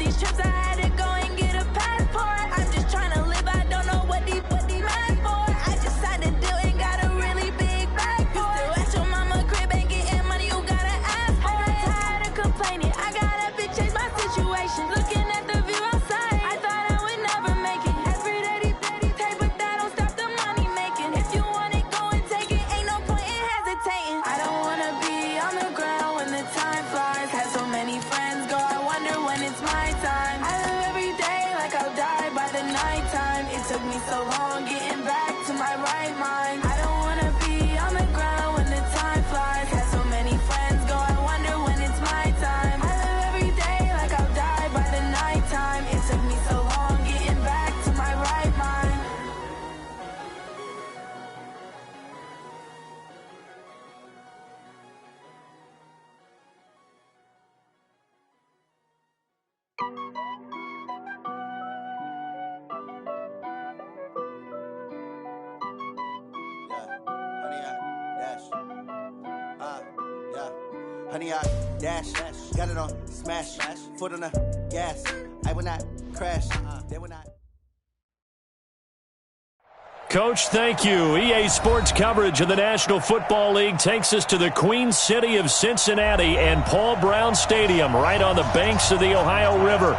these trips, I had to go and get a passport. I'm just trying to live, I don't know what these mad for. I just signed a deal and got a really big bag for it. Still at your mama crib, ain't getting money, you gotta ask for it. I'm tired of complaining, I gotta bitch change my situation. Looking at the view outside, I thought I would never make it. Every day these take, but that don't stop the money making. If you want it, go and take it, ain't no point in hesitating. I don't wanna be on the ground when the time flies. Had so many friends go, I wonder when it's my time. I live every day like I'll die by the nighttime. It took me so long getting back to my right mind. I don't wanna be on the ground when the time flies. Had so many friends go, I wonder when it's my time. I live every day like I'll die by the nighttime. It took me so long getting back to my right mind. Honey, I dash, got it on smash, foot on the gas. I will not crash, they will not. Coach, thank you. EA Sports coverage of the National Football League takes us to the Queen City of Cincinnati and Paul Brown Stadium right on the banks of the Ohio River.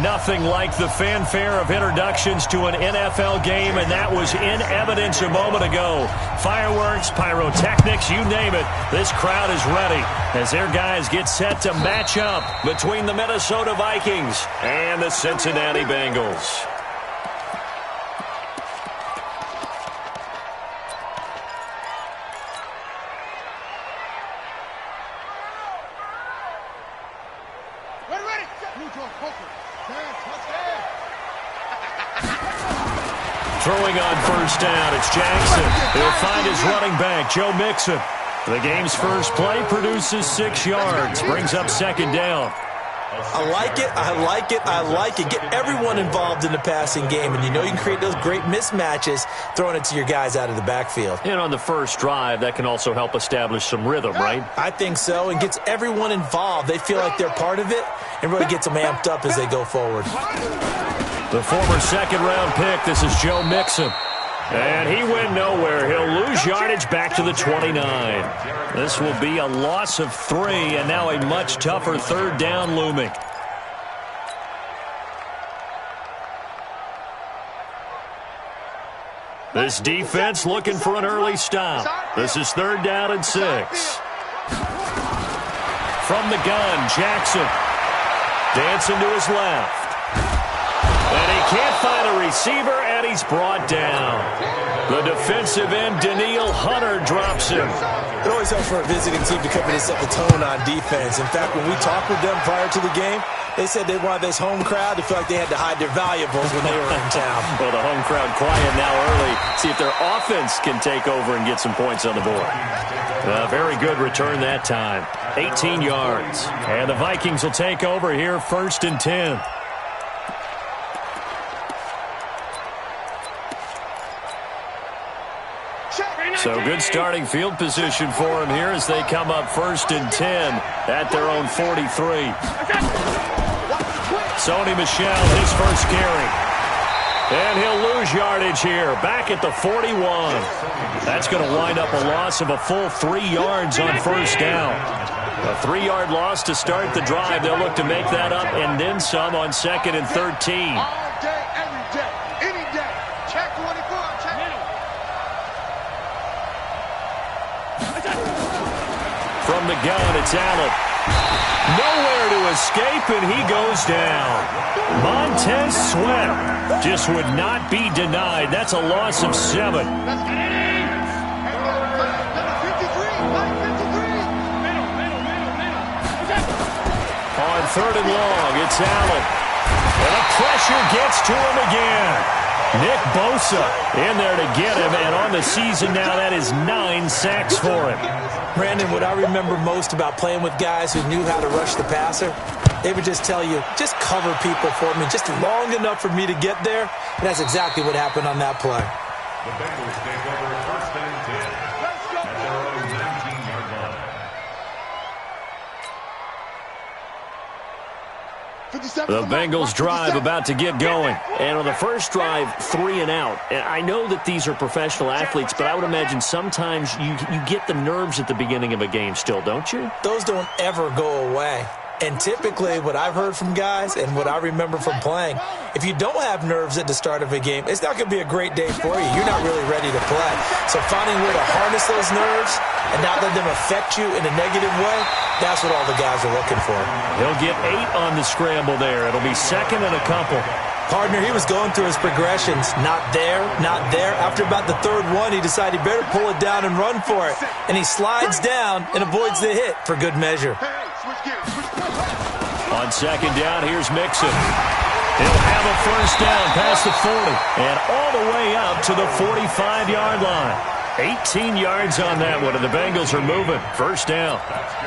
Nothing like the fanfare of introductions to an NFL game, and that was in evidence a moment ago. Fireworks, pyrotechnics, you name it. This crowd is ready as their guys get set to match up between the Minnesota Vikings and the Cincinnati Bengals. Throwing on first down, it's Jackson. He'll find his running back, Joe Mixon. The game's first play produces 6 yards, brings up second down. I like it, I like it, I like it. Get everyone involved in the passing game, and you know you can create those great mismatches throwing it to your guys out of the backfield. And on the first drive, that can also help establish some rhythm, right? I think so, and gets everyone involved. They feel like they're part of it, and really gets them amped up as they go forward. The former second-round pick, this is Joe Mixon. And he went nowhere. He'll lose yardage back to the 29. This will be a loss of 3, and now a much tougher third down looming. This defense looking for an early stop. This is third down and 6. From the gun, Jackson. Dancing to his left. And he can't find a receiver, and he's brought down. The defensive end, Daniil Hunter, drops him. It always helps for a visiting team to come in and set the tone on defense. In fact, when we talked with them prior to the game, they said they wanted this home crowd to feel like they had to hide their valuables when they were in town. Well, the home crowd quiet now early. See if their offense can take over and get some points on the board. Very good return that time. 18 yards. And the Vikings will take over here, 1st and 10. So good starting field position for him here as they come up 1st and 10 at their own 43. Sony Michel, his first carry. And he'll lose yardage here, back at the 41. That's going to wind up a loss of a full 3 yards on first down. A 3-yard loss to start the drive. They'll look to make that up and then some on 2nd and 13. All day, every day, any day. Check 24, check middle. From the gun, it's Allen. Nowhere to escape, and he goes down. Montez Sweat just would not be denied. That's a loss of 7. Let's get it in. Number 53, line 53. Middle. On 3rd and long, it's Allen. And the pressure gets to him again. Nick Bosa in there to get him, and on the season now, that is 9 sacks for him. Brandon, what I remember most about playing with guys who knew how to rush the passer, they would just tell you, just cover people for me, just long enough for me to get there. And that's exactly what happened on that play. The Bengals take over 1st and 10 at their own 19-yard line. The Bengals drive about to get going. And on the first drive, 3 and out. And I know that these are professional athletes, but I would imagine sometimes you get the nerves at the beginning of a game still, don't you? Those don't ever go away. And typically what I've heard from guys and what I remember from playing, if you don't have nerves at the start of a game, it's not going to be a great day for you. You're not really ready to play. So finding a way to harness those nerves and not let them affect you in a negative way, that's what all the guys are looking for. He'll get 8 on the scramble there. It'll be second and a couple. Partner, he was going through his progressions. Not there, not there. After about the third one, he decided he better pull it down and run for it. And he slides down and avoids the hit for good measure. On second down, here's Mixon. He'll have a first down past the 40 and all the way up to the 45-yard line. 18 yards on that one, and the Bengals are moving. First down.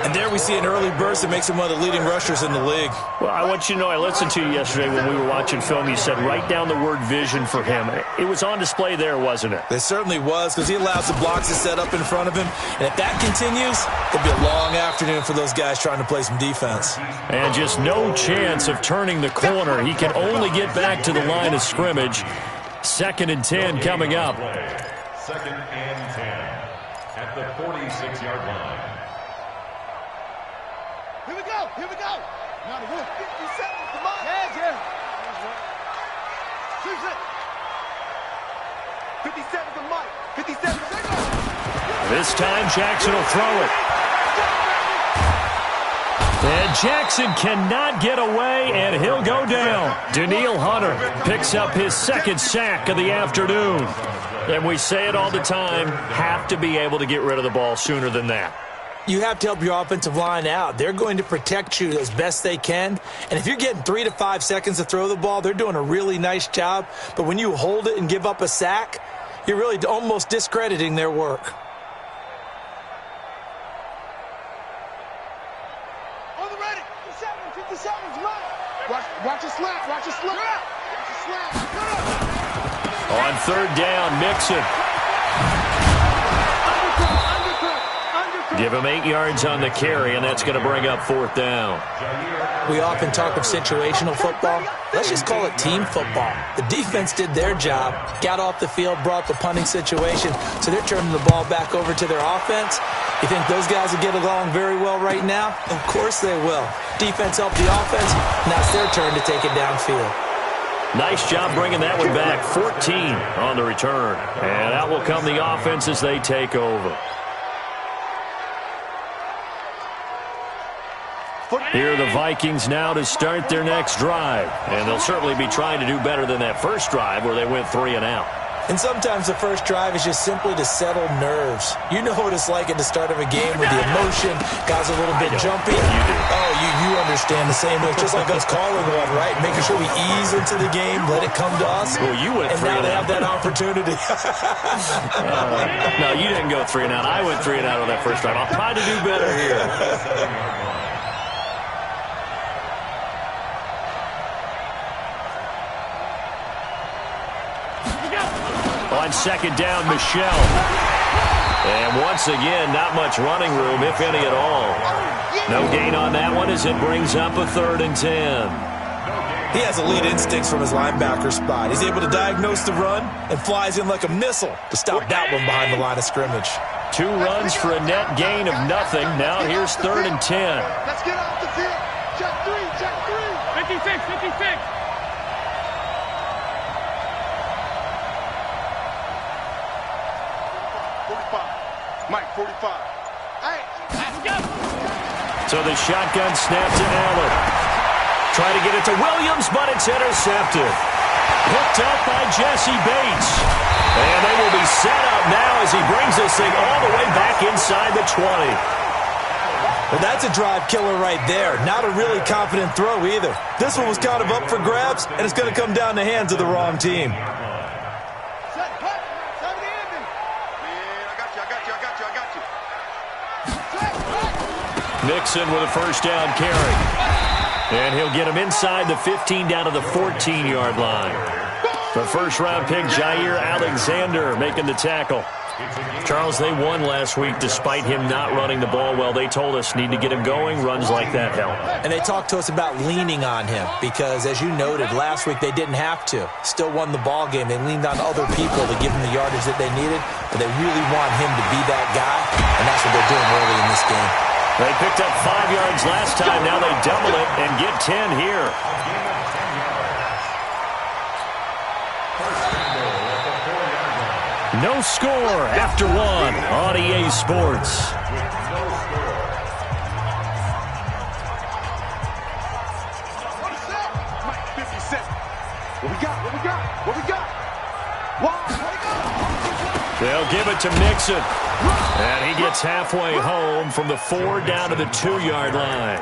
And there we see an early burst that makes him one of the leading rushers in the league. Well, I want you to know, I listened to you yesterday when we were watching film. You said write down the word vision for him. It was on display there, wasn't it? It certainly was, because he allows the blocks to set up in front of him. And if that continues, it'll be a long afternoon for those guys trying to play some defense. And just no chance of turning the corner. He can only get back to the line of scrimmage. Second and 10 coming up. Second and 10 at the 46-yard line. Here we go. Here we go. Now the 57. Come on. Yeah. Choose it. 57 to Mike. 57. This time Jackson will throw it. And Jackson cannot get away, and he'll go down. Danielle Hunter picks up his second sack of the afternoon. And we say it all the time, have to be able to get rid of the ball sooner than that. You have to help your offensive line out. They're going to protect you as best they can. And if you're getting 3 to 5 seconds to throw the ball, they're doing a really nice job. But when you hold it and give up a sack, you're really almost discrediting their work. On the ready. 57. Watch your slap. Watch your slap. Watch your slap. On third down, Mixon. Give him 8 yards on the carry, and that's going to bring up fourth down. We often talk of situational football. Let's just call it team football. The defense did their job, got off the field, brought the punting situation, so they're turning the ball back over to their offense. You think those guys will get along very well right now? Of course they will. Defense helped the offense. Now it's their turn to take it downfield. Nice job bringing that one back. 14 on the return. And out will come the offense as they take over. Here are the Vikings now to start their next drive. And they'll certainly be trying to do better than that first drive where they went 3 and out. And sometimes the first drive is just simply to settle nerves. You know what it's like at the start of a game with the emotion. Guys are a little bit jumpy. Oh, you understand the same. It's just like us calling one, right? Making sure we ease into the game, let it come to us. Well, you went 3 and and now they out. have that opportunity. No, you didn't go 3 and out. I went 3 and out on that first drive. I'll try to do better here. On second down, Michelle. And once again, not much running room, if any at all. No gain on that one as it brings up a 3rd and 10. He has elite instincts from his linebacker spot. He's able to diagnose the run and flies in like a missile to stop that one behind the line of scrimmage. 2 runs for a net gain of nothing. Now here's 3rd and 10. Let's get off the field. Check 3. 56. 45. Mike, 45. Hey, let's go. So the shotgun snap to Allen. Try to get it to Williams, but it's intercepted. Picked up by Jesse Bates. And they will be set up now as he brings this thing all the way back inside the 20. Well, that's a drive killer right there. Not a really confident throw either. This one was kind of up for grabs, and it's going to come down the hands of the wrong team. Mixon with a first down carry. And he'll get him inside the 15 down to the 14-yard line. The first-round pick, Jair Alexander, making the tackle. Charles, they won last week despite him not running the ball well. They told us need to get him going. Runs like that help. And they talked to us about leaning on him because, as you noted, last week they didn't have to. Still won the ball game. They leaned on other people to give them the yardage that they needed, but they really want him to be that guy, and that's what they're doing early in this game. They picked up 5 yards last time. Now they double it and get 10 here. No score after 1 on EA Sports. What we got? They'll give it to Mixon. And he gets halfway home from the 4 down to the 2-yard line.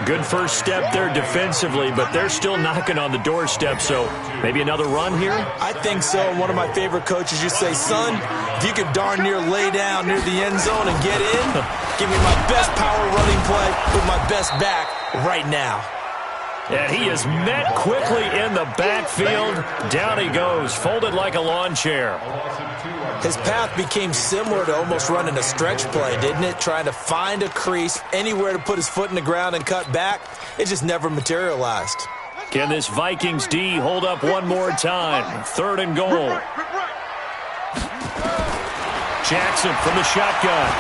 Good first step there defensively, but they're still knocking on the doorstep, so maybe another run here? I think so. One of my favorite coaches used to say, son, if you could darn near lay down near the end zone and get in, give me my best power running play with my best back right now. And he is met quickly in the backfield. Down he goes, folded like a lawn chair. His path became similar to almost running a stretch play, didn't it? Trying to find a crease, anywhere to put his foot in the ground and cut back. It just never materialized. Can this Vikings D hold up one more time? 3rd and goal. Jackson from the shotgun.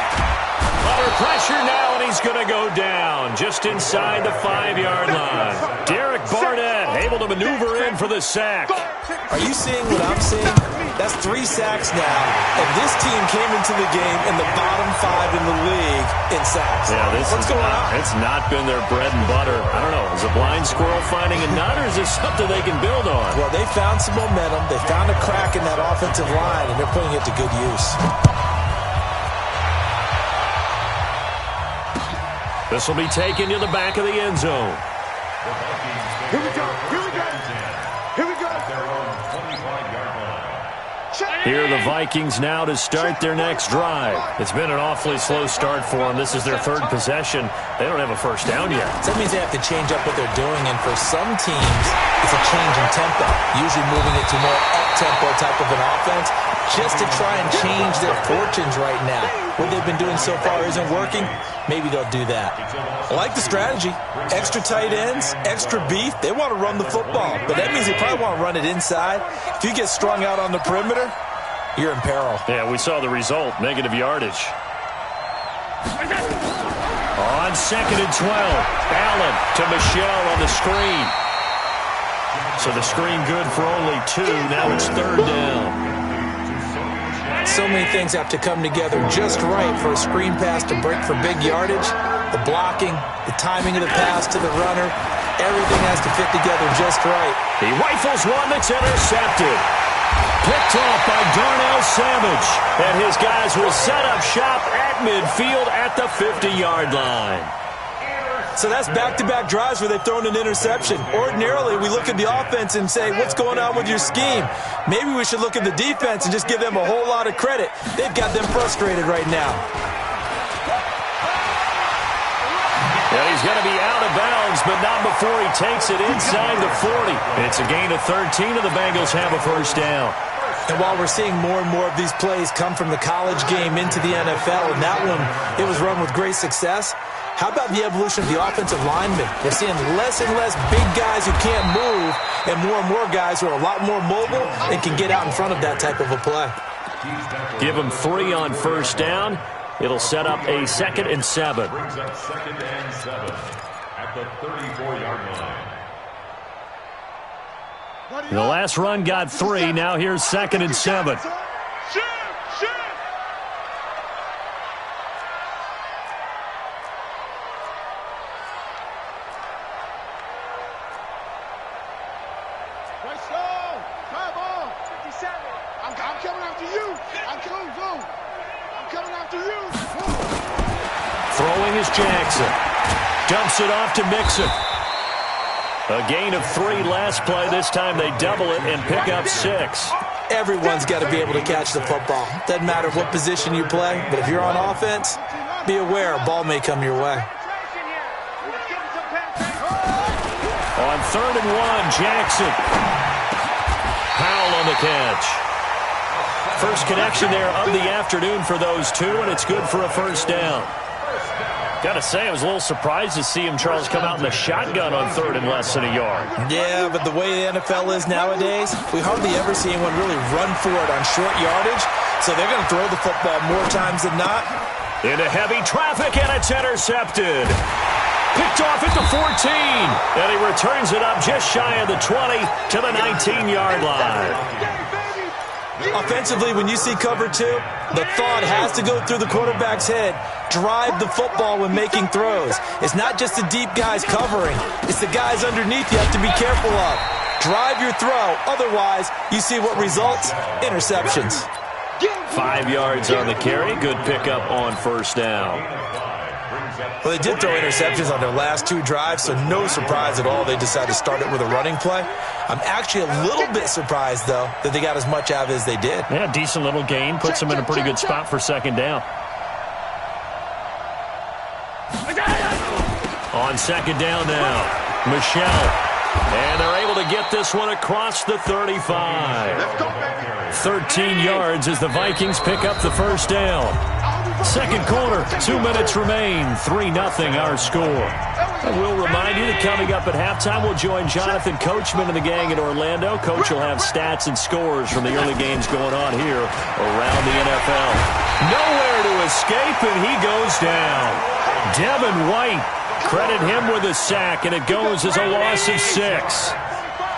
Under pressure now, and he's going to go down just inside the 5-yard line. Derek Barnett able to maneuver in for the sack. Are you seeing what I'm seeing? That's 3 sacks now, and this team came into the game in the bottom 5 in the league in sacks. Yeah, What's going on? It's not been their bread and butter. I don't know. Is a blind squirrel finding a nut, or is this something they can build on? Well, they found some momentum. They found a crack in that offensive line, and they're putting it to good use. This will be taken to the back of the end zone. Here we go. Here are the Vikings now to start their next drive. It's been an awfully slow start for them. This is their 3rd possession. They don't have a first down yet. So that means they have to change up what they're doing, and for some teams, it's a change in tempo, usually moving it to more up-tempo type of an offense, just to try and change their fortunes right now. What they've been doing so far isn't working. Maybe they'll do that. I like the strategy. Extra tight ends, extra beef. They want to run the football, but that means they probably want to run it inside. If you get strung out on the perimeter, you're in peril. Yeah, we saw the result, negative yardage. On 2nd and 12, Allen to Michelle on the screen. So the screen good for only 2. Now it's 3rd down. So many things have to come together just right for a screen pass to break for big yardage. The blocking, the timing of the pass to the runner, everything has to fit together just right. He rifles one that's intercepted. Picked off by Darnell Savage. And his guys will set up shop at midfield at the 50-yard line. So that's back-to-back drives where they've thrown an interception. Ordinarily, we look at the offense and say, what's going on with your scheme? Maybe we should look at the defense and just give them a whole lot of credit. They've got them frustrated right now. And he's going to be out of bounds, but not before he takes it inside the 40. It's a gain of 13, and the Bengals have a first down. And while we're seeing more and more of these plays come from the college game into the NFL, and that one, it was run with great success, how about the evolution of the offensive linemen? We're seeing less and less big guys who can't move and more guys who are a lot more mobile and can get out in front of that type of a play. Give them 3 on first down. It'll set up a 2nd and 7. Brings up 2nd and 7 at the 34-yard line. The last run got 3. Now here's 2nd and 7. Throwing is Jackson. Dumps it off to Mixon. A gain of 3 last play. This time they double it and pick up 6. Everyone's got to be able to catch the football. Doesn't matter what position you play, but if you're on offense, be aware a ball may come your way. On 3rd and 1, Jackson. Powell on the catch. First connection there of the afternoon for those two, and it's good for a first down. Got to say, I was a little surprised to see him, Charles, come out in the shotgun on third and less than a yard. Yeah, but the way the NFL is nowadays, we hardly ever see anyone really run for it on short yardage, so they're going to throw the football more times than not. Into heavy traffic, and it's intercepted. Picked off at the 14, and he returns it up just shy of the 20 to the 19-yard line. Offensively, when you see cover two, the thought has to go through the quarterback's head. Drive the football when making throws. It's not just the deep guys covering. It's the guys underneath you have to be careful of. Drive your throw. Otherwise, you see what results? Interceptions. 5 yards on the carry. Good pickup on first down. Well, they did throw interceptions on their last 2 drives, so no surprise at all they decided to start it with a running play. I'm actually a little bit surprised, though, that they got as much out of it as they did. Yeah, decent little gain. Puts them in a pretty good spot for second down. On second down now, Michelle. And they're able to get this one across the 35. 13 yards as the Vikings pick up the first down. Second quarter, 2 minutes remain, 3-0 our score. And we'll remind you that coming up at halftime, we'll join Jonathan Coachman and the gang in Orlando. Coach will have stats and scores from the early games going on here around the NFL. Nowhere to escape, and he goes down. Devin White, credit him with a sack, and it goes as a loss of 6.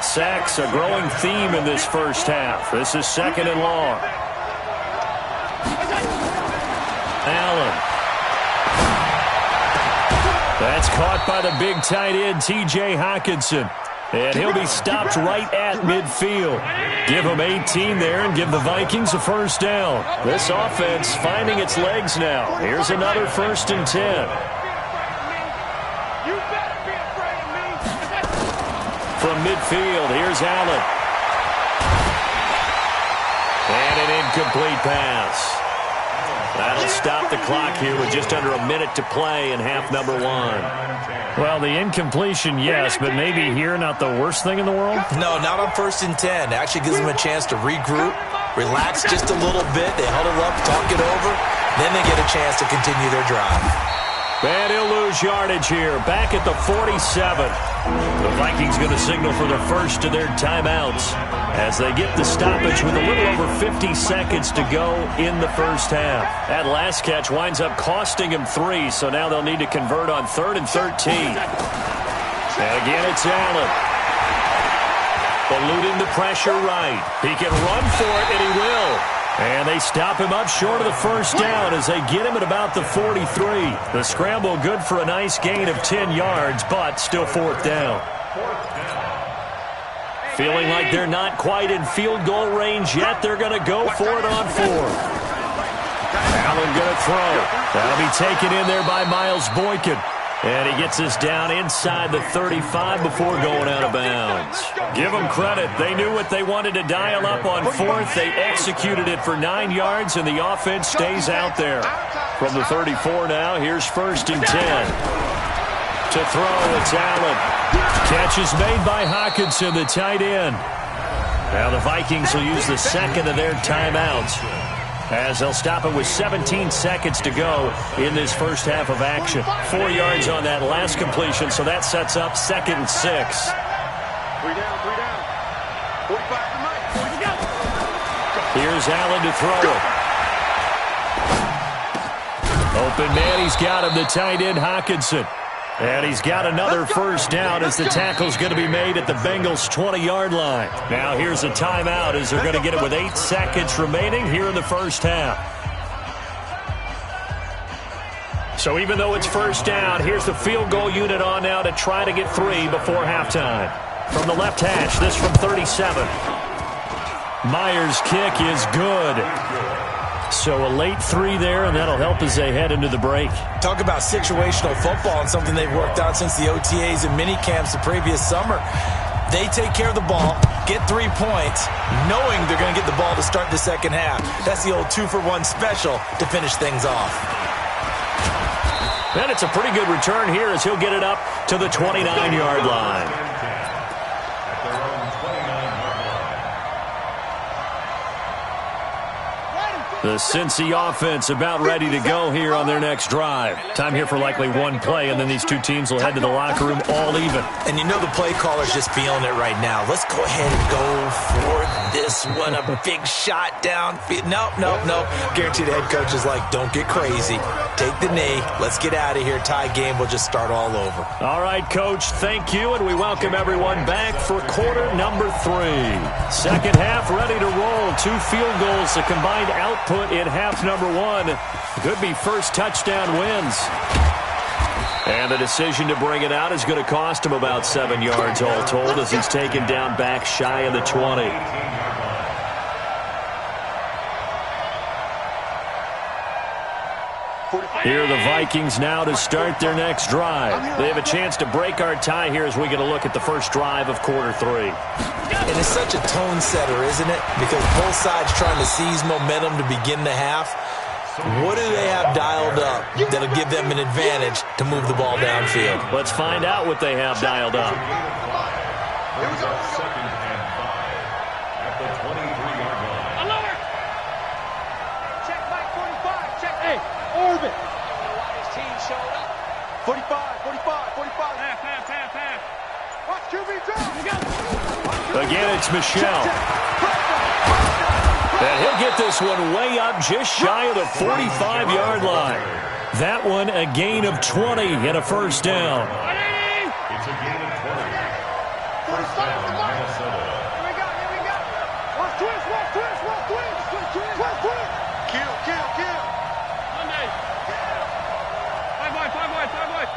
Sacks, a growing theme in this first half. This is second and long. Allen. That's caught by the big tight end, T.J. Hockenson. And he'll be stopped right at midfield. Give him 18 there and give the Vikings a first down. This offense finding its legs now. Here's another 1st and 10. From midfield, here's Allen. And an incomplete pass. That'll stop the clock here with just under a minute to play in half number 1. Well, the incompletion, yes, but maybe here not the worst thing in the world? No, not on 1st and 10. Actually gives them a chance to regroup, relax just a little bit. They huddle up, talk it over. Then they get a chance to continue their drive. And he'll lose yardage here. Back at the 47. The Vikings going to signal for the first of their timeouts as they get the stoppage with a little over 50 seconds to go in the first half. That last catch winds up costing him 3, so now they'll need to convert on 3rd and 13. And again, it's Allen. Eluding the pressure right. He can run for it, and he will. And they stop him up short of the first down as they get him at about the 43. The scramble good for a nice gain of 10 yards, but still 4th down. Feeling like they're not quite in field goal range yet, they're going to go for it on 4th. Allen going to throw. That'll be taken in there by Miles Boykin. And he gets us down inside the 35 before going out of bounds. Give them credit. They knew what they wanted to dial up on 4th. They executed it for 9 yards, and the offense stays out there. From the 34 now, here's 1st and 10. To throw, it's Allen. Catch is made by Hockenson, the tight end. Now the Vikings will use the second of their timeouts as they'll stop it with 17 seconds to go in this first half of action. 4 yards on that last completion, so that sets up 2nd and 6. 3 down. 45 to Mike. Here's Allen to throw it. Open man, he's got him, the tight end Hockenson. And he's got another first down as the tackle's going to be made at the Bengals' 20-yard line. Now here's a timeout as they're going to get it with 8 seconds remaining here in the first half. So even though it's first down, here's the field goal unit on now to try to get 3 before halftime. From the left hash, this from 37. Myers' kick is good. So a late 3 there, and that'll help as they head into the break. Talk about situational football and something they've worked out since the OTAs and mini camps the previous summer. They take care of the ball, get 3 points, knowing they're going to get the ball to start the second half. That's the old 2-for-1 special to finish things off. And it's a pretty good return here as he'll get it up to the 29-yard line. The Cincy offense about ready to go here on their next drive. Time here for likely one play, and then these two teams will head to the locker room all even. And you know the play caller's just feeling it right now. Let's go ahead and go for this one. A big shot downfield. Nope. Guarantee the head coach is like, don't get crazy. Take the knee. Let's get out of here. Tie game. We'll just start all over. All right, Coach, thank you, and we welcome everyone back for quarter number 3. Second half ready to roll. 2 field goals, a combined output in half number 1. Could be first touchdown wins. And the decision to bring it out is going to cost him about 7 yards all told as he's taken down back shy of the 20. Here are the Vikings now to start their next drive. They have a chance to break our tie here as we get a look at the first drive of quarter 3. And it's such a tone setter, isn't it? Because both sides trying to seize momentum to begin the half. What do they have dialed up that'll give them an advantage to move the ball downfield? Let's find out what they have dialed up. Second and 5 at the 23-yard line. Check Mike 45. Check. Hey, orbit. I don't know why his team showed up. 45. Half. Watch QB drop. Again, it's Michelle. And he'll get this one way up just shy of the 45-yard line. That one a gain of 20 and a first down. It's a gain of 20. First down, Minnesota. Here we go. Watch twist. Kill. Monday. 5 wide.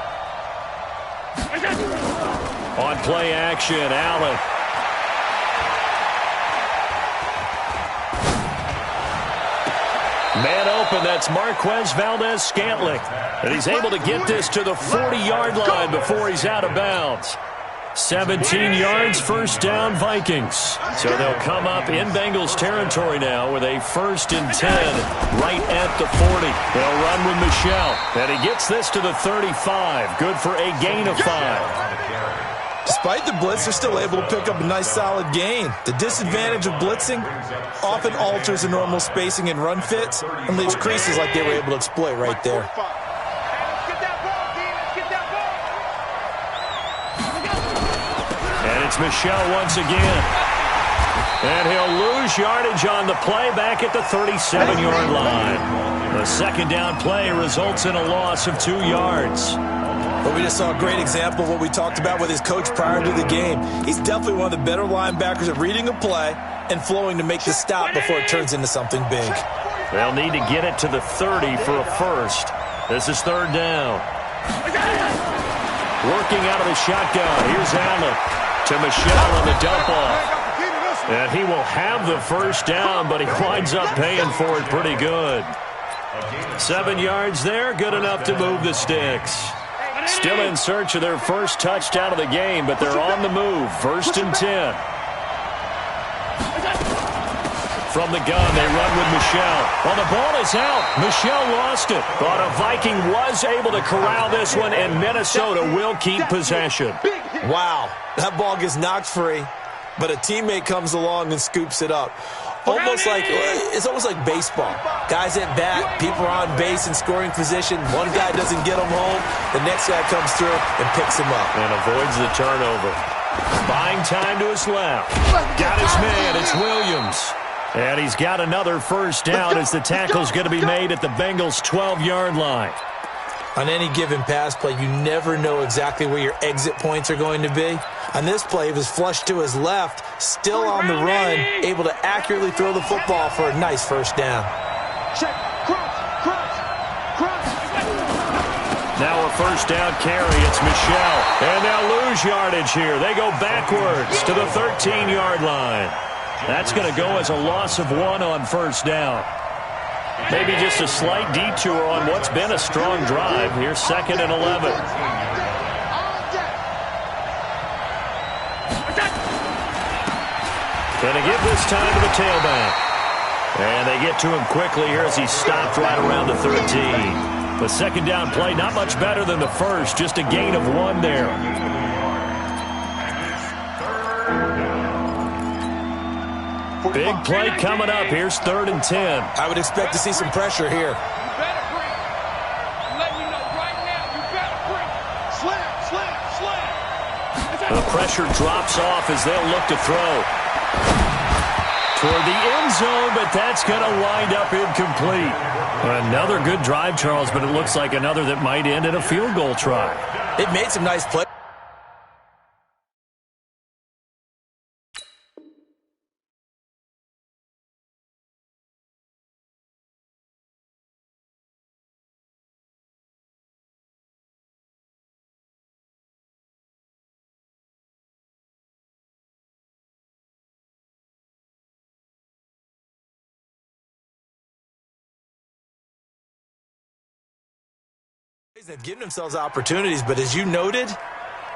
On play action, Allen. Man open, that's Marquez Valdez-Scantling. And he's able to get this to the 40-yard line before he's out of bounds. 17 yards, first down, Vikings. So they'll come up in Bengals territory now with a 1st and 10 right at the 40. They'll run with Michelle. And he gets this to the 35. Good for a gain of 5. Despite the blitz, they're still able to pick up a nice solid gain. The disadvantage of blitzing often alters the normal spacing and run fits and leaves creases like they were able to exploit right there. Let's get that ball, D. Let's get that ball. And it's Michelle once again. And he'll lose yardage on the play back at the 37-yard line. The second down play results in a loss of 2 yards. But we just saw a great example of what we talked about with his coach prior to the game. He's definitely one of the better linebackers at reading a play and flowing to make the stop before it turns into something big. They'll need to get it to the 30 for a first. This is third down. Working out of the shotgun. Here's Allen to Michelle on the dump off. And he will have the first down, but he winds up paying for it pretty good. 7 yards there, good enough to move the sticks. Still in search of their first touchdown of the game, but they're on the move. 1st and 10. From the gun, they run with Michelle. Well, the ball is out. Michelle lost it. But a Viking was able to corral this one, and Minnesota will keep possession. Wow, that ball gets knocked free, but a teammate comes along and scoops it up. It's almost like baseball. Guys at bat, people are on base in scoring position. One guy doesn't get him home. The next guy comes through and picks him up. And avoids the turnover. Buying time to his left. Got his man. It's Williams. And he's got another first down as the tackle's going to be made at the Bengals' 12-yard line. On any given pass play, you never know exactly where your exit points are going to be. On this play, he was flushed to his left, still on the run, able to accurately throw the football for a nice first down. Check. Cross. Now a first down carry. It's Michelle. And they'll lose yardage here. They go backwards to the 13-yard line. That's going to go as a loss of 1 on first down. Maybe just a slight detour on what's been a strong drive. Here's 2nd and 11. Going to give this time to the tailback. And they get to him quickly here as he stopped right around the 13. The second down play, not much better than the first, just a gain of 1 there. Big play coming up. Here's 3rd and 10. I would expect to see some pressure here. You better bring it. I'm letting you know right now, you better bring it. Slam, slam, slam. The pressure drops off as they'll look to throw. Toward the end zone, but that's going to wind up incomplete. Another good drive, Charles, but it looks like another that might end in a field goal try. They've made some nice plays. They've given themselves opportunities, but as you noted,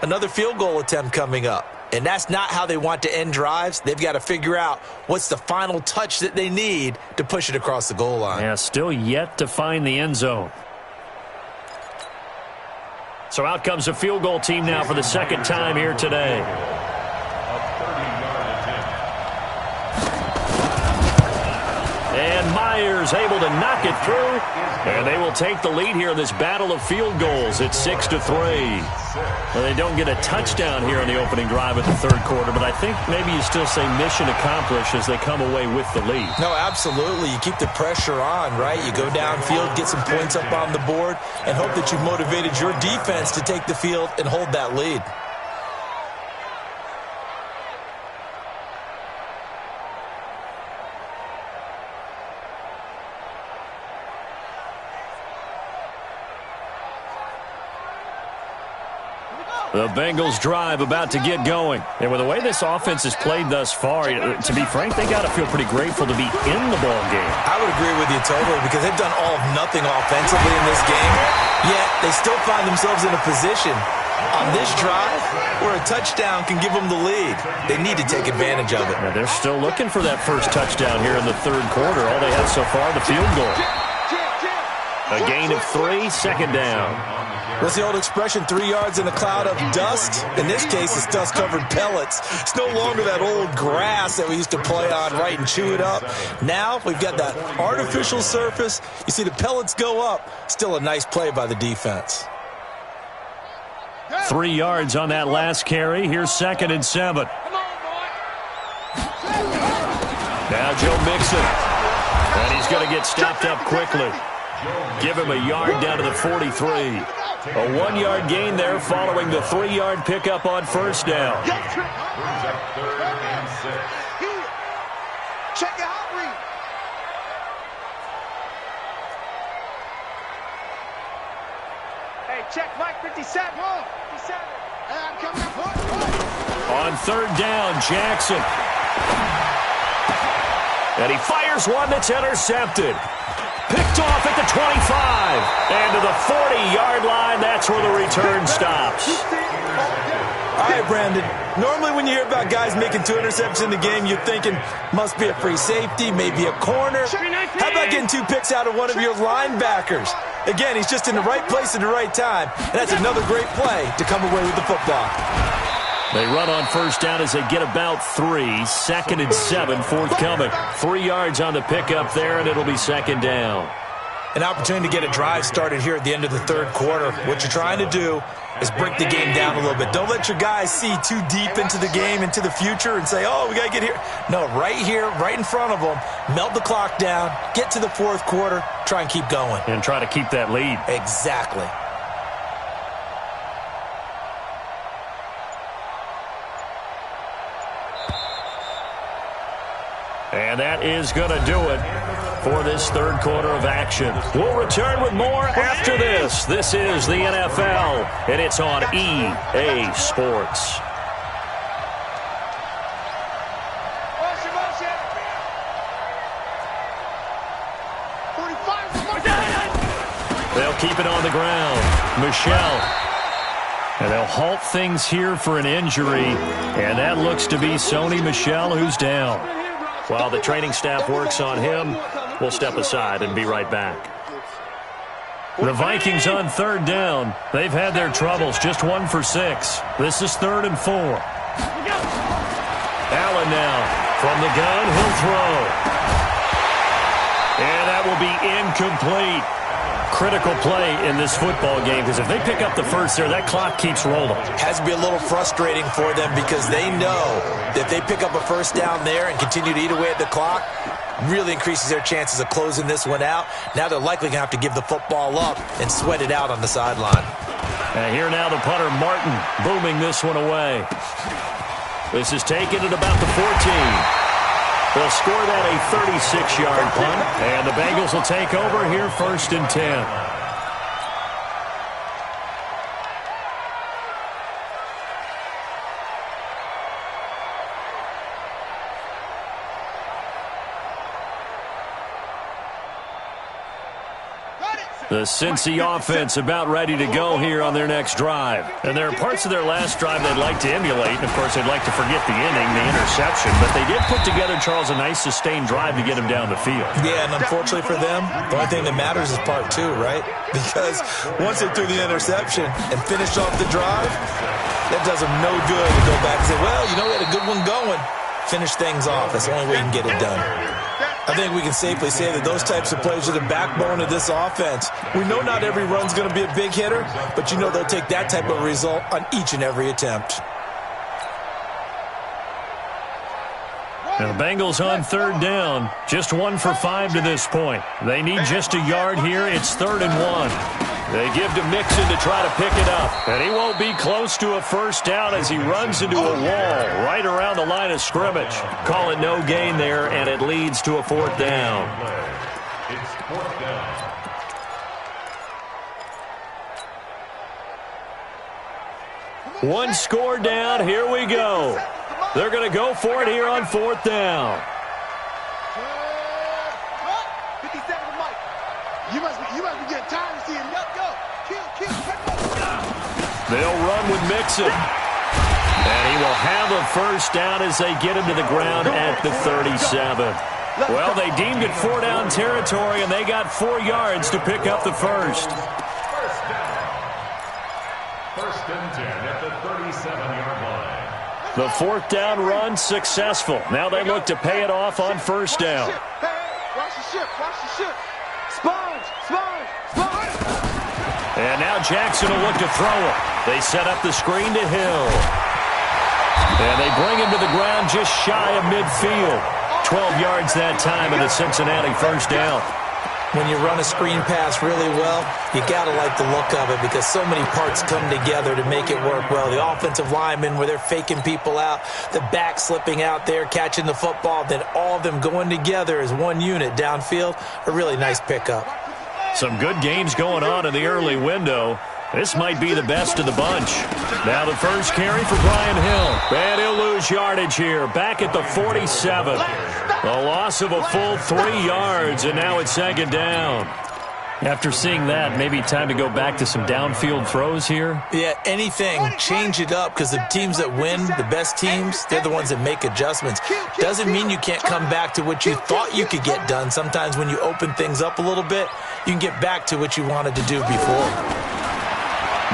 another field goal attempt coming up. And that's not how they want to end drives. They've got to figure out what's the final touch that they need to push it across the goal line. Yeah, still yet to find the end zone. So out comes a field goal team now for the second time here today. And Myers able to knock it through. And they will take the lead here in this battle of field goals. It's 6-3. Well, they don't get a touchdown here in the opening drive of the third quarter, but I think maybe you still say mission accomplished as they come away with the lead. No, absolutely. You keep the pressure on, right? You go downfield, get some points up on the board, and hope that you've motivated your defense to take the field and hold that lead. The Bengals drive about to get going. And with the way this offense has played thus far, to be frank, they got to feel pretty grateful to be in the ball game. I would agree with you totally because they've done all of nothing offensively in this game, yet they still find themselves in a position on this drive where a touchdown can give them the lead. They need to take advantage of it. Now, they're still looking for that first touchdown here in the third quarter. All they have so far, the field goal. A gain of 3, second down. What's the old expression, 3 yards in a cloud of dust? In this case, it's dust-covered pellets. It's no longer that old grass that we used to play on, right, and chew it up. Now we've got that artificial surface. You see the pellets go up. Still a nice play by the defense. 3 yards on that last carry. Here's 2nd and 7. Now Joe Mixon. And he's going to get stopped up quickly. Give him a yard down to the 43. A 1-yard gain there following the 3-yard pickup on first down. Check it out, read. Hey, check Mike 57. 57. Hey, I'm coming up. On third down, Jackson. And he fires one that's intercepted. Picked off at the 25. And to the 40-yard line, that's where the return stops. All right, Brandon. Normally when you hear about guys making 2 interceptions in the game, you're thinking must be a free safety, maybe a corner. How about getting 2 picks out of one of your linebackers? Again, he's just in the right place at the right time. And that's another great play to come away with the football. They run on first down as they get about 3. 2nd and 7 forthcoming. 3 yards on the pickup there, and it'll be 2nd down. An opportunity to get a drive started here at the end of the third quarter. What you're trying to do is break the game down a little bit. Don't let your guys see too deep into the game, into the future, and say, oh, we got to get here. No, right here, right in front of them, melt the clock down, get to the fourth quarter, try and keep going. And try to keep that lead. Exactly. And that is going to do it for this third quarter of action. We'll return with more after this. This is the NFL, and it's on EA Sports. They'll keep it on the ground. Michelle. And they'll halt things here for an injury, and that looks to be Sony Michel, who's down. While the training staff works on him, we'll step aside and be right back. The Vikings on third down. They've had their troubles, just 1 for 6. This is 3rd and 4. Allen now. From the gun, he'll throw. And that will be incomplete. Critical play in this football game, because if they pick up the first there, that clock keeps rolling. Has to be a little frustrating for them because they know that if they pick up a first down there and continue to eat away at the clock, really increases their chances of closing this one out. Now they're likely going to have to give the football up and sweat it out on the sideline. And here now the punter, Martin, booming this one away. This is taken at about the 14. They'll score that a 36-yard punt, and the Bengals will take over here 1st and 10. The Cincy offense about ready to go here on their next drive. And there are parts of their last drive they'd like to emulate. And, of course, they'd like to forget the inning, the interception. But they did put together, Charles, a nice sustained drive to get him down the field. Yeah, and unfortunately for them, the only thing that matters is part 2, right? Because once they threw the interception and finished off the drive, that does them no good to go back and say, well, you know, we had a good one going. Finish things off. That's the only way you can get it done. I think we can safely say that those types of plays are the backbone of this offense. We know not every run's going to be a big hitter, but you know they'll take that type of result on each and every attempt. Now the Bengals on 3rd down. Just 1 for 5 to this point. They need just a yard here. It's 3rd and 1. They give to Mixon to try to pick it up. And he won't be close to a first down as he runs into a wall right around the line of scrimmage. Call it no gain there, and it leads to a 4th down. It's 4th down. One score down. Here we go. They're going to go for it here on 4th down. 50 seconds, Mike. You must be getting tired of seeing let go. Kill. They'll run with Mixon. And he will have a first down as they get him to the ground at the 37. Well, they deemed it 4-down territory, and they got 4 yards to pick up the first. First down. 1st and 10 at the 37-yard line. The 4th down run successful. Now they look to pay it off on 1st down. Watch the ship. Sponge. And now Jackson will look to throw it. They set up the screen to Hill. And they bring him to the ground just shy of midfield. 12 yards that time in a Cincinnati first down. When you run a screen pass really well, you got to like the look of it because so many parts come together to make it work well. The offensive linemen, where they're faking people out, the back slipping out there, catching the football, then all of them going together as one unit downfield. A really nice pickup. Some good games going on in the early window. This might be the best of the bunch. Now the first carry for Brian Hill. And he'll lose yardage here. Back at the 47. A loss of a full 3 yards, and now it's 2nd down. After seeing that, maybe time to go back to some downfield throws here? Yeah, anything. Change it up because the teams that win, the best teams, they're the ones that make adjustments. Doesn't mean you can't come back to what you thought you could get done. Sometimes when you open things up a little bit, you can get back to what you wanted to do before.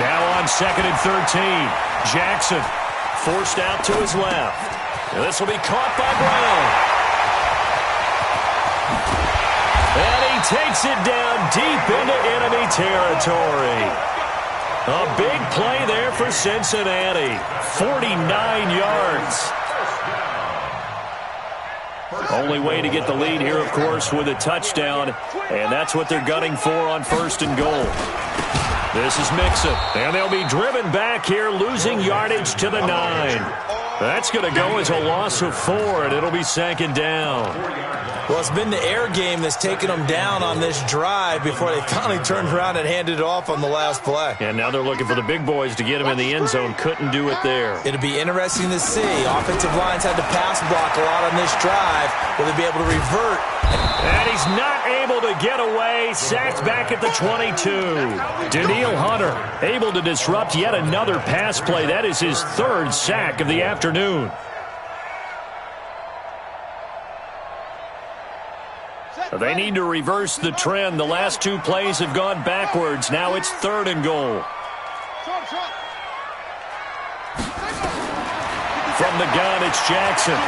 Now on 2nd and 13. Jackson forced out to his left. And this will be caught by Brown. And he takes it down deep into enemy territory. A big play there for Cincinnati. 49 yards. Only way to get the lead here, of course, with a touchdown. And that's what they're gunning for on 1st and goal. This is Mixon. And they'll be driven back here, losing yardage to the 9. That's going to go as a loss of 4, and it'll be 2nd down. Well, it's been the air game that's taken them down on this drive before they finally turned around and handed it off on the last play. And now they're looking for the big boys to get him in the end zone. Couldn't do it there. It'll be interesting to see. Offensive lines had to pass block a lot on this drive. Will they be able to revert? And he's not able to get away. Sacked back at the 22. Danielle Hunter able to disrupt yet another pass play. That is his 3rd sack of the afternoon. They need to reverse the trend. The last 2 plays have gone backwards. Now it's 3rd and goal. From the gun, it's Jackson.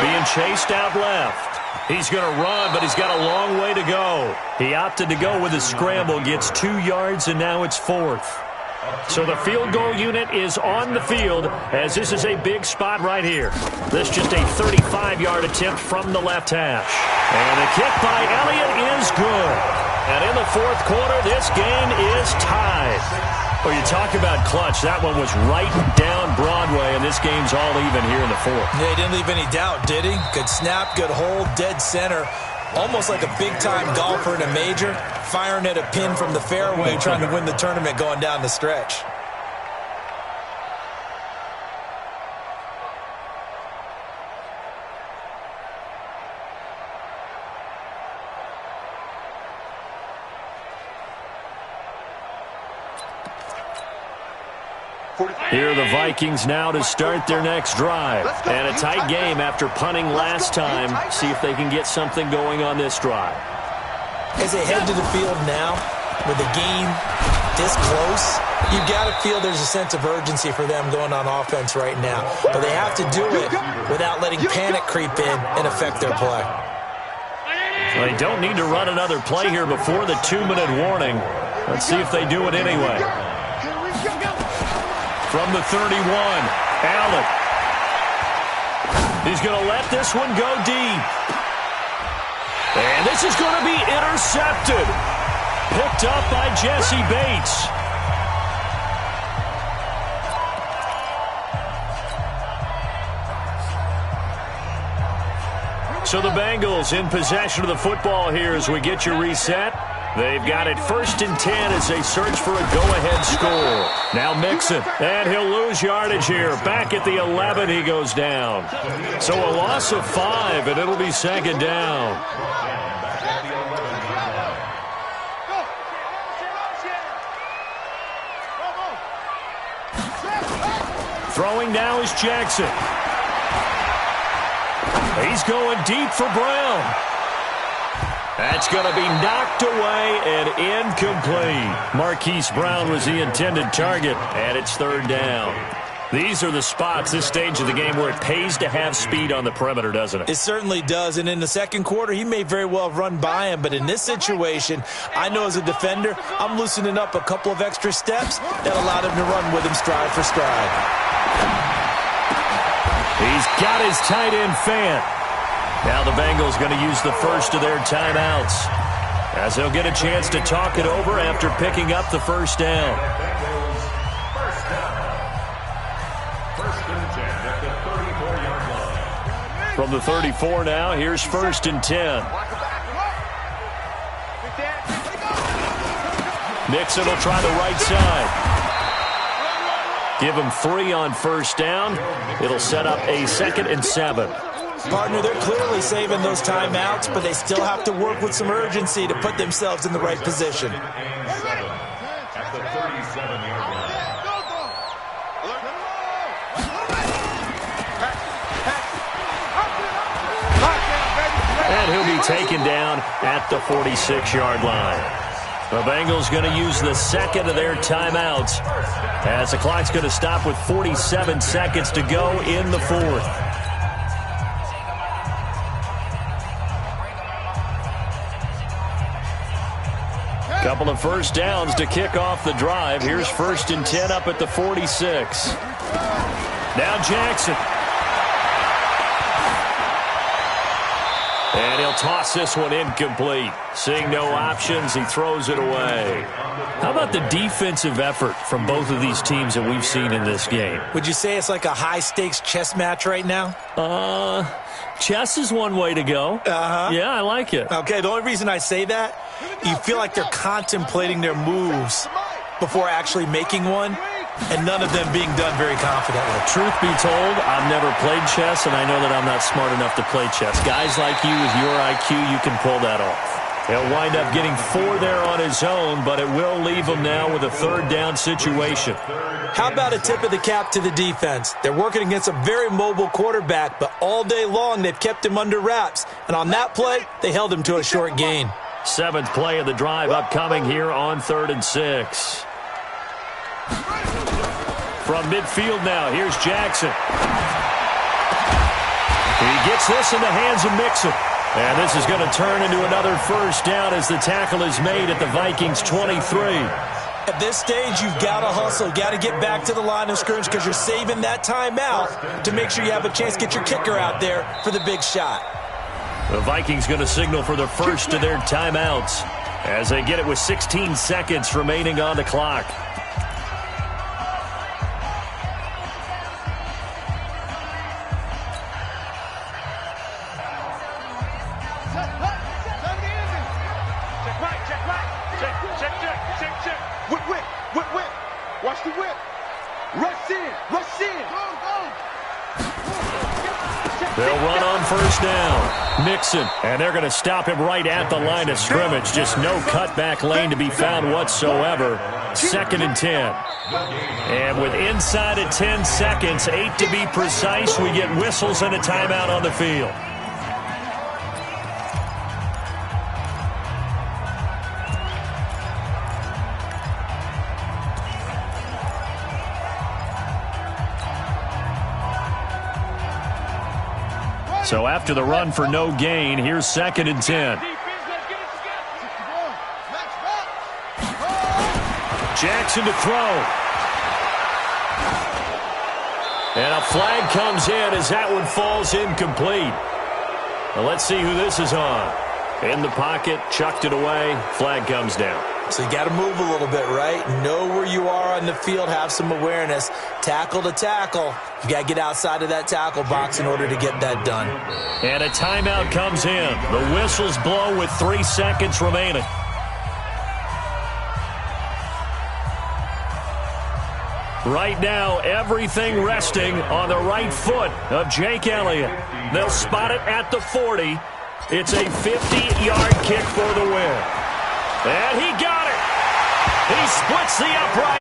being chased out left. He's going to run, but he's got a long way to go. He opted to go with a scramble, gets 2 yards, and now it's 4th. So the field goal unit is on the field as this is a big spot right here. This just a 35-yard attempt from the left hash. And the kick by Elliott is good. And in the 4th quarter, this game is tied. Well, you talk about clutch. That one was right down Broadway, and this game's all even here in the 4th. Yeah, he didn't leave any doubt, did he? Good snap, good hold, dead center. Almost like a big-time golfer in a major, firing at a pin from the fairway, trying to win the tournament going down the stretch. Here are the Vikings now to start their next drive. And a tight game after punting last time. See if they can get something going on this drive. As they head to the field now, with the game this close, you've got to feel there's a sense of urgency for them going on offense right now. But they have to do it without letting panic creep in and affect their play. Well, they don't need to run another play here before the 2-minute warning. Let's see if they do it anyway. From the 31, Allen. He's going to let this one go deep. And this is going to be intercepted. Picked up by Jesse Bates. So the Bengals in possession of the football here as we get your reset. They've got it 1st and 10 as they search for a go-ahead score. Now Mixon, and he'll lose yardage here. Back at the 11, he goes down. So a loss of 5, and it'll be 2nd down. Throwing now is Jackson. He's going deep for Brown. That's going to be knocked away and incomplete. Marquise Brown was the intended target, and it's 3rd down. These are the spots, this stage of the game, where it pays to have speed on the perimeter, doesn't it? It certainly does, and in the 2nd quarter, he may very well have run by him, but in this situation, I know as a defender, I'm loosening up a couple of extra steps that allowed him to run with him stride for stride. He's got his tight end fan. Now the Bengals going to use the first of their timeouts as they'll get a chance to talk it over after picking up the 1st down. From the 34 now, here's 1st and 10. Mixon will try the right side. Give him 3 on 1st down. It'll set up a 2nd and 7. Partner, they're clearly saving those timeouts, but they still have to work with some urgency to put themselves in the right position. At the 37-yard line. And he'll be taken down at the 46-yard line. The Bengals going to use the 2nd of their timeouts as the clock's going to stop with 47 seconds to go in the 4th. Couple of 1st downs to kick off the drive. Here's 1st and 10 up at the 46. Now Jackson. And he'll toss this one incomplete. Seeing no options, he throws it away. How about the defensive effort from both of these teams that we've seen in this game? Would you say it's like a high-stakes chess match right now? Chess is one way to go. Yeah, I like it. Okay, the only reason I say that, you feel like they're contemplating their moves before actually making one, and none of them being done very confidently. Truth be told, I've never played chess, and I know that I'm not smart enough to play chess. Guys like you with your IQ, you can pull that off. He'll wind up getting 4 there on his own, but it will leave him now with a 3rd down situation. How about a tip of the cap to the defense? They're working against a very mobile quarterback, but all day long they've kept him under wraps. And on that play, they held him to a short gain. 7th play of the drive upcoming here on 3rd and 6. From midfield now, here's Jackson. He gets this in the hands of Mixon. And this is going to turn into another first down as the tackle is made at the Vikings 23. At this stage, you've got to hustle. Got to get back to the line of scrimmage because you're saving that timeout to make sure you have a chance to get your kicker out there for the big shot. The Vikings going to signal for the first of their timeouts as they get it with 16 seconds remaining on the clock. Watch the whip. Rush in. Rush in. They'll run on first down. Mixon. And they're going to stop him right at the line of scrimmage. Just no cutback lane to be found whatsoever. 2nd and 10. And with inside of 10 seconds, 8 to be precise, we get whistles and a timeout on the field. So after the run for no gain, here's 2nd and 10. Jackson to throw. And a flag comes in as that one falls incomplete. Well, let's see who this is on. In the pocket, chucked it away, flag comes down. So you got to move a little bit, right? Know where you are on the field, have some awareness. Tackle to tackle. You got to get outside of that tackle box in order to get that done. And a timeout comes in. The whistle's blown with 3 seconds remaining. Right now, everything resting on the right foot of Jake Elliott. They'll spot it at the 40. It's a 50-yard kick for the win. And he got it. He splits the upright